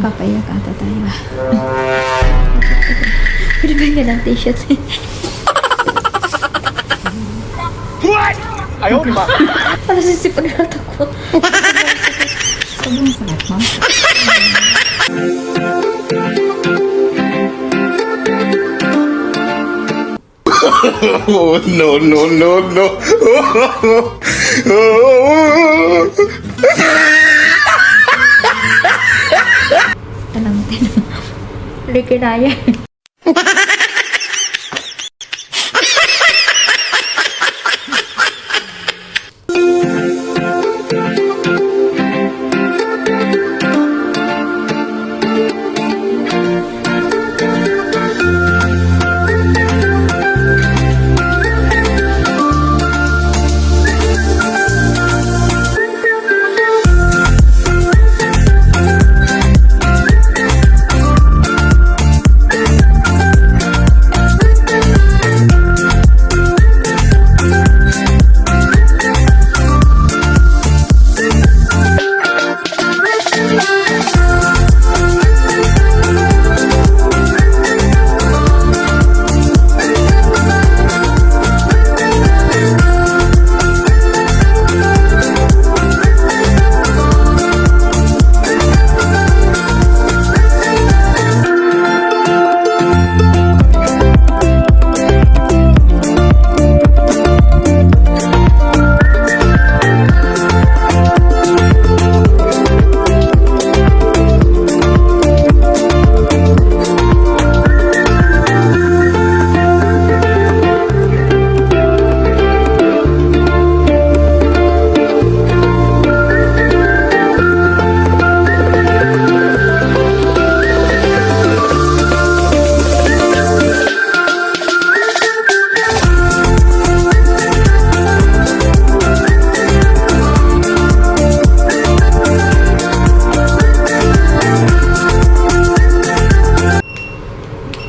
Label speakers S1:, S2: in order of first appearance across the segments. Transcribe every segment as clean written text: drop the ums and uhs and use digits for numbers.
S1: Papayak ata tayo. Pwede ba yung ng t-shirt?
S2: What? Ayaw ni ma.
S1: Para sisipan na ako. Sobrang sarap, ma'am.
S2: Oh, no, no, no, no.
S1: Tanang. Hindi kinaya.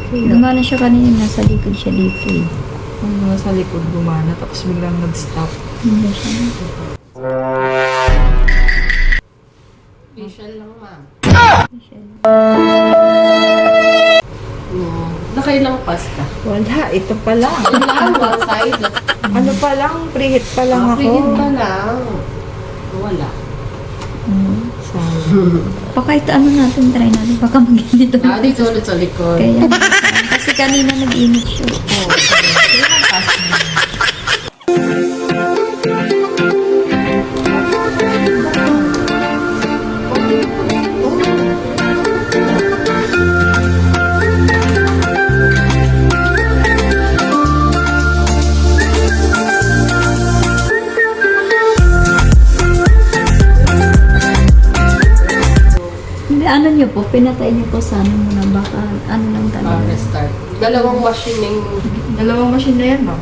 S1: Dumana siya kanina, nasa likod siya dito eh.
S3: Kung nasa likod gumana, tapos biglang nag-stop.
S1: Hindi siya.
S4: Facial lang, ma'am.
S1: Siya.
S4: Nakailang pas ka?
S3: Wala, ito pa lang.
S4: Lang, one side.
S3: Ano pa lang, preheat pa lang ako.
S4: Pigit pa lang. Wala.
S1: Baka ito ano natin, try natin. Baka mag-init ulit.
S4: Dito ulit sa likod.
S1: Kaya, kasi kanina nag-init siya. Hindi, ano niyo po, pinatay niyo po sana muna. Baka ano lang talaga.
S4: Restart. Dalawang machining.
S3: Dalawang machine na yan, ma'am.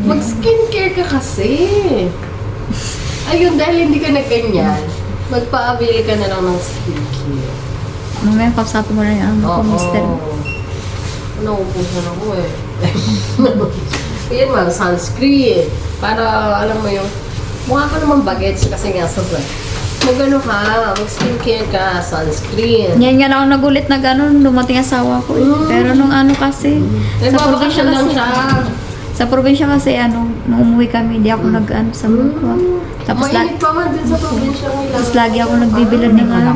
S4: Mag-skincare ka kasi. Ayun, dahil hindi ka na ganyan, magpa-avail ka na lang ng skincare.
S1: Mamaya kausapin mo na yung ano ko, mister.
S4: Nauubusan ako eh. Yan ma'am, sunscreen. Para, alam mo yung, mukha ka naman bagets kasi nga sa mag-ano ka, mag-skincare ka, sunscreen.
S1: Yan nga ako nagulit na gano'n, dumating asawa ko eh. Pero nung ano kasi, sa probinsya
S4: Nagbabakasyon lang
S1: kasi,
S4: siya.
S1: sa probinsya kasi ano, nung umuwi kami, hindi ako nag-ano sa mukha. Tapos,
S4: Mainit pa man din sa probinsya nila.
S1: tapos lagi ako nagbibilad ng araw.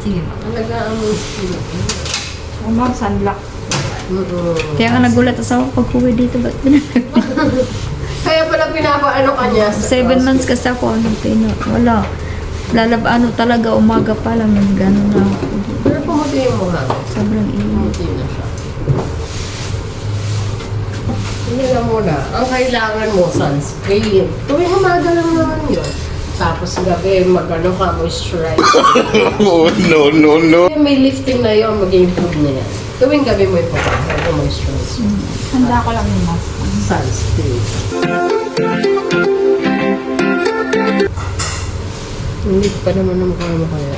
S3: Sige, ma'am.
S4: Talaga ang skin.
S3: Oh, ma'am, sunblock.
S1: Kaya nga nagulat asawa ko pag uwi dito, ba't pinag-
S4: Kaya pala pinapaano ka niya sa
S1: 7 months kasi ako, ano, wala. Ano talaga, umaga pa lang, gano'n na ako.
S4: Pero pumuti yung mukha.
S1: Sobrang init.
S4: Pumuti na siya. Hindi lang muna. Ang kailangan mo, sunscreen. Tuwing umaga lang naman yun. Tapos gabi, mag-ano ka, moisturize.
S2: Oh, no, no, no.
S4: May lifting na yun, mag-improve na yan. Tuwing gabi mo ipapakita, moisturize.
S3: Handa ko lang yung mask.
S4: Sunscreen. Hindi pa naman ang mukha mo kaya.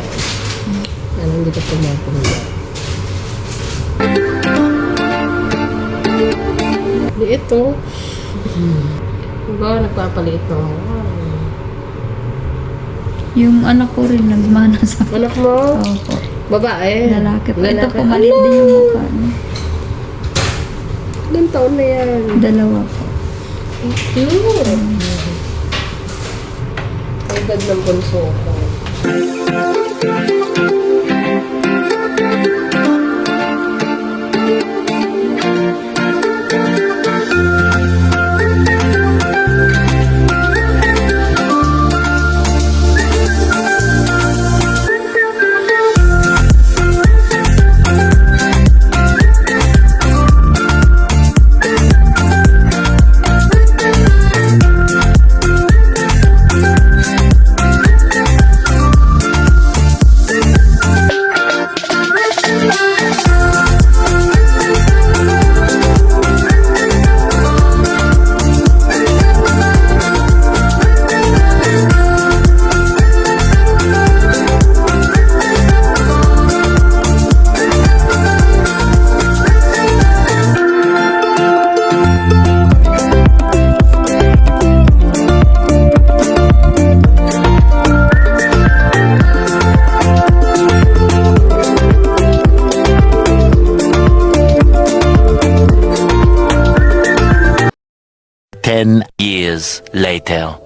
S4: Ano, hindi ka pumapunta. Liit to. Diba, nagpapaliit na ako.
S1: Yung anak ko rin nagmana sa
S4: Anak mo?
S1: Opo.
S4: Babae?
S1: Lalaki pa. Ito
S4: Lalaki.
S1: po, maliit din yung mukha niya.
S4: Ilang taon na yan?
S1: 2 po.
S4: Cute! Ang ganda ng bunso ko.
S5: Ten years later.